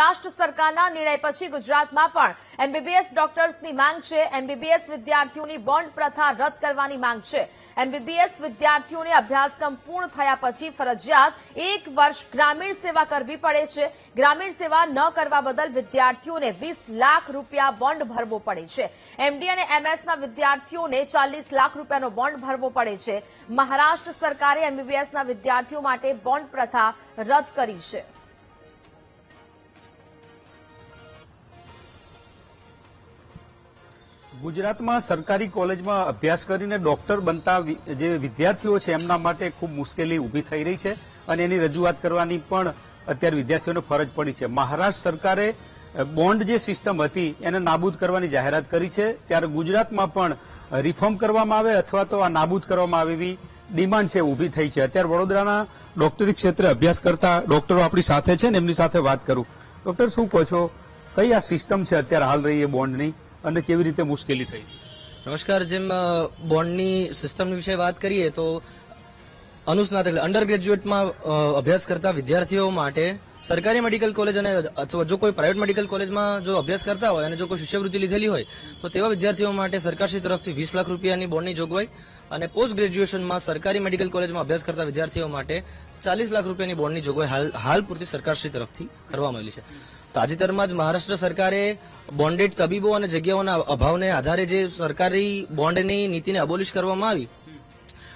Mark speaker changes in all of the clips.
Speaker 1: મહારાષ્ટ્ર સરકારના નિર્ણય પછી ગુજરાતમાં પણ એમબીબીએસ ડોક્ટર્સની માંગ છે। એમબીબીએસ વિદ્યાર્થીઓની બોન્ડ પ્રથા રદ કરવાની માંગ છે। એમબીબીએસ વિદ્યાર્થીઓને અભ્યાસક્રમ પૂર્ણ થયા પછી ફરજિયાત 1 વર્ષ ગ્રામીણ સેવા કરવી પડે છે। ગ્રામીણ સેવા ન કરવા બદલ વિદ્યાર્થીઓને 20 લાખ રૂપિયા બોન્ડ ભરવો પડે છે। એમડી અને એમએસના વિદ્યાર્થીઓને 40 લાખ રૂપિયાનો બોન્ડ ભરવો પડે છે। મહારાષ્ટ્ર સરકારે એમબીબીએસના વિદ્યાર્થીઓ માટે બોન્ડ પ્રથા રદ કરી છે।
Speaker 2: ગુજરાતમાં સરકારી કોલેજમાં અભ્યાસ કરીને ડોક્ટર બનતા જે વિદ્યાર્થીઓ છે એમના માટે ખૂબ મુશ્કેલી ઊભી થઈ રહી છે અને એની રજૂઆત કરવાની પણ અત્યારે વિદ્યાર્થીઓને ફરજ પડી છે। મહારાષ્ટ્ર સરકારે બોન્ડ જે સિસ્ટમ હતી એને નાબૂદ કરવાની જાહેરાત કરી છે, ત્યારે ગુજરાતમાં પણ રિફોર્મ કરવામાં આવે અથવા તો આ નાબૂદ કરવામાં આવે એવી ડિમાન્ડ છે ઊભી થઈ છે। અત્યારે વડોદરાના ડોક્ટરી ક્ષેત્રે અભ્યાસ કરતા ડોક્ટરો આપણી સાથે છે ને એમની સાથે વાત કરું। ડોક્ટર, શું કહો છો, કઈ આ સિસ્ટમ છે અત્યારે હાલ રહી એ બોન્ડની અને કેવી રીતે મુશ્કેલી થઈ?
Speaker 3: નમસ્કાર। જેમ બોન્ડની સિસ્ટમ વિશે વાત કરીએ તો અનુસ્નાતક એટલે અંડર ગ્રેજ્યુએટમાં અભ્યાસ કરતા વિદ્યાર્થીઓ માટે સરકારી મેડિકલ કોલેજ અને અથવા જો કોઈ પ્રાઇવેટ મેડિકલ કોલેજમાં જો અભ્યાસ કરતા હોય અને જો કોઈ શિષ્યવૃત્તિ લીધેલી હોય તો તેવા વિદ્યાર્થીઓ માટે સરકારશ્રી તરફથી 20 લાખ રૂપિયાની બોન્ડની જોગવાઈ અને પોસ્ટ ગ્રેજ્યુએશનમાં સરકારી મેડિકલ કોલેજમાં અભ્યાસ કરતા વિદ્યાર્થીઓ માટે 40 લાખ રૂપિયાની બોન્ડની જોગવાઈ હાલ પૂરતી સરકારશ્રી તરફથી કરવામાં આવેલી છે। તાજેતરમાં જ મહારાષ્ટ્ર સરકારે બોન્ડેડ તબીબો અને જગ્યાઓના અભાવને આધારે જે સરકારી બોન્ડની નીતિને અબોલિશ કરવામાં આવી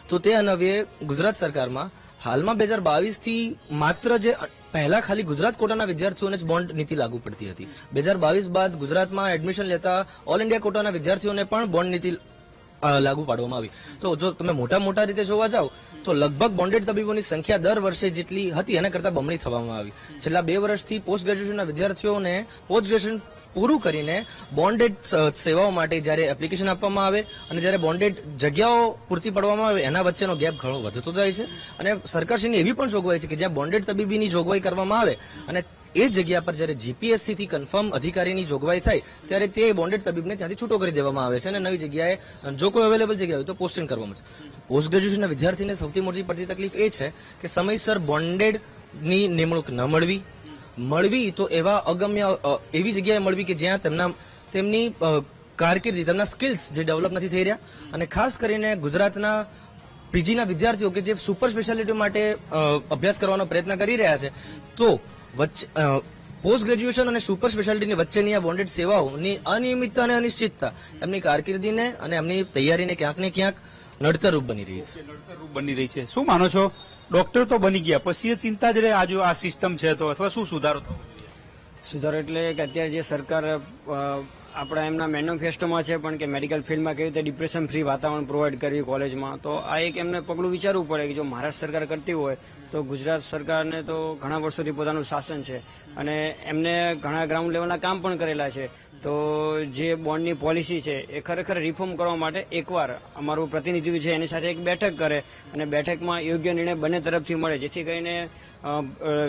Speaker 3: તો તે અન્વયે ગુજરાત સરકારમાં હાલમાં 2022 થી માત્ર જે પહેલા ખાલી ગુજરાત કોટાના વિદ્યાર્થીઓને જ બોન્ડ નીતિ લાગુ પડતી હતી। 2022 બાદ ગુજરાતમાં એડમિશન લેતા ઓલ ઇન્ડિયા કોટાના વિદ્યાર્થીઓને પણ બોન્ડ નીતિ લાગુ પાડવામાં આવી। તો જો તમે મોટા રીતે જોવા જાઓ તો લગભગ બોન્ડેડ તબીબોની સંખ્યા દર વર્ષે જેટલી હતી એના કરતા બમણી થવામાં આવી। છેલ્લા 2 વર્ષથી પોસ્ટ ગ્રેજ્યુએશનના વિદ્યાર્થીઓને પોસ્ટ ગ્રેજ્યુએશન પૂરું કરીને બોન્ડેડ સેવાઓ માટે જ્યારે એપ્લિકેશન આપવામાં આવે અને જ્યારે બોન્ડેડ જગ્યાઓ પૂરતી પાડવામાં આવે એના વચ્ચેનો ગેપ ઘણો વધતો જાય છે। અને સરકારશ્રીની એવી પણ જોગવાઈ છે કે જ્યાં બોન્ડેડ તબીબીની જોગવાઈ કરવામાં આવે અને એ જગ્યા પર જ્યારે જીપીએસસી થી કન્ફર્મ અધિકારીની જોગવાઈ થાય ત્યારે તે બોન્ડેડ તબીબને ત્યાંથી છૂટો કરી દેવામાં આવે છે અને નવી જગ્યાએ જો કોઈ અવેલેબલ જગ્યા હોય તો પોસ્ટિંગ કરવામાં આવે છે। પોસ્ટ ગ્રેજ્યુએશનના વિદ્યાર્થીને સૌથી મોટી પડતી તકલીફ એ છે કે સમયસર બોન્ડેડની નિમણૂક ન મળવી તો એવા અગમ્ય એવી જગ્યાએ મળવી કે જ્યાં તેમની કારકિર્દી તેમના સ્કિલ્સ જે ડેવલપ નથી થઈ રહ્યા અને ખાસ કરીને ગુજરાતના પીજીના વિદ્યાર્થીઓ કે જે સુપર સ્પેશિયાલિટી માટે અભ્યાસ કરવાનો પ્રયત્ન કરી રહ્યા છે તો પોસ્ટ ગ્રેજ્યુએશન અને સુપર સ્પેશિયાલિટીની વચ્ચેની આ બોન્ડેડ સેવાઓની અનિયમિતતા અને અનિશ્ચિતતા એમની કારકિર્દીને અને એમની તૈયારીને ક્યાંક ને ક્યાંક નડતરરૂપ બની રહી છે।
Speaker 2: શું માનો છો, ડોક્ટર તો બની ગયા પછી એ ચિંતા જ રહે આ સિસ્ટમ છે તો અથવા શું સુધારો થવો?
Speaker 4: સુધારો એટલે કે અત્યારે જે સરકાર આપણા એમના મેનિફેસ્ટોમાં છે પણ કે મેડિકલ ફિલ્ડમાં કેવી રીતે ડિપ્રેશન ફ્રી વાતાવરણ પ્રોવાઈડ કરવી કોલેજમાં, તો આ એક એમને પગલું વિચારવું પડે કે જો મહારાષ્ટ્ર સરકાર કરતી હોય તો ગુજરાત સરકારને તો ઘણા વર્ષોથી પોતાનું શાસન છે અને એમને ઘણા ગ્રાઉન્ડ લેવલના કામ પણ કરેલા છે। તો જે બોન્ડની પોલિસી છે એ ખરેખર રિફોર્મ કરવા માટે એકવાર અમારું પ્રતિનિધિ છે એની સાથે એક બેઠક કરે અને બેઠકમાં યોગ્ય નિર્ણય બંને તરફથી મળે જેથી કરીને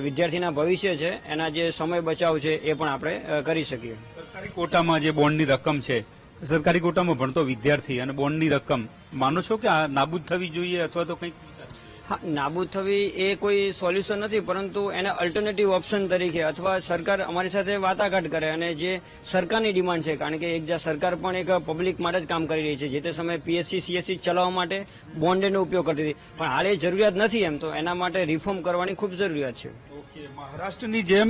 Speaker 4: વિદ્યાર્થીના ભવિષ્ય છે એના જે સમય બચાવ છે એ પણ આપણે કરી શકીએ।
Speaker 2: સરકારી કોટામાં જે બોન્ડની રકમ છે, સરકારી કોટામાં ભણતો વિદ્યાર્થી અને બોન્ડની રકમ માનો છો કે આ નાબૂદ થવી જોઈએ અથવા તો કંઈક?
Speaker 4: હા, નાબૂદ થવી એ કોઈ સોલ્યુશન નથી, પરંતુ એને અલ્ટરનેટિવ ઓપ્શન તરીકે અથવા સરકાર અમારી સાથે વાટાઘાટ કરે અને જે સરકારની ડિમાન્ડ છે, કારણ કે એક જ્યાં સરકાર પણ એક પબ્લિક માટે જ કામ કરી રહી છે, જે તે સમયે પીએસસી સીએસસી ચલાવવા માટે બોન્ડનો ઉપયોગ કરતી હતી પણ હાલ એ જરૂરિયાત નથી એમ, તો એના માટે રિફોર્મ કરવાની ખૂબ જરૂરિયાત છે।
Speaker 2: મહારાષ્ટ્રની જેમ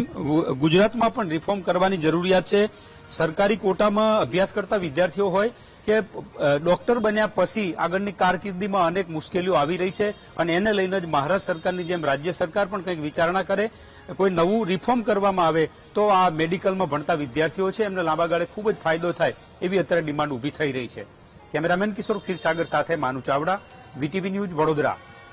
Speaker 2: ગુજરાતમાં પણ રિફોર્મ કરવાની જરૂરિયાત છે। સરકારી કોટામાં અભ્યાસ કરતા વિદ્યાર્થીઓ હોય કે ડોક્ટર બન્યા પછી આગળની કારકિર્દીમાં અનેક મુશ્કેલીઓ આવી રહી છે અને એને લઈને જ મહારાષ્ટ્ર સરકારની જેમ રાજ્ય સરકાર પણ કંઈક વિચારણા કરે, કોઈ નવું રિફોર્મ કરવામાં આવે તો આ મેડિકલમાં ભણતા વિદ્યાર્થીઓ છે એમને લાંબા ગાળે ખૂબ જ ફાયદો થાય એવી અત્યારે ડિમાન્ડ ઊભી થઈ રહી છે। કેમેરામેન કિશોર ક્ષીરસાગર સાથે માનુ ચાવડા, વીટીવી ન્યૂઝ, વડોદરા।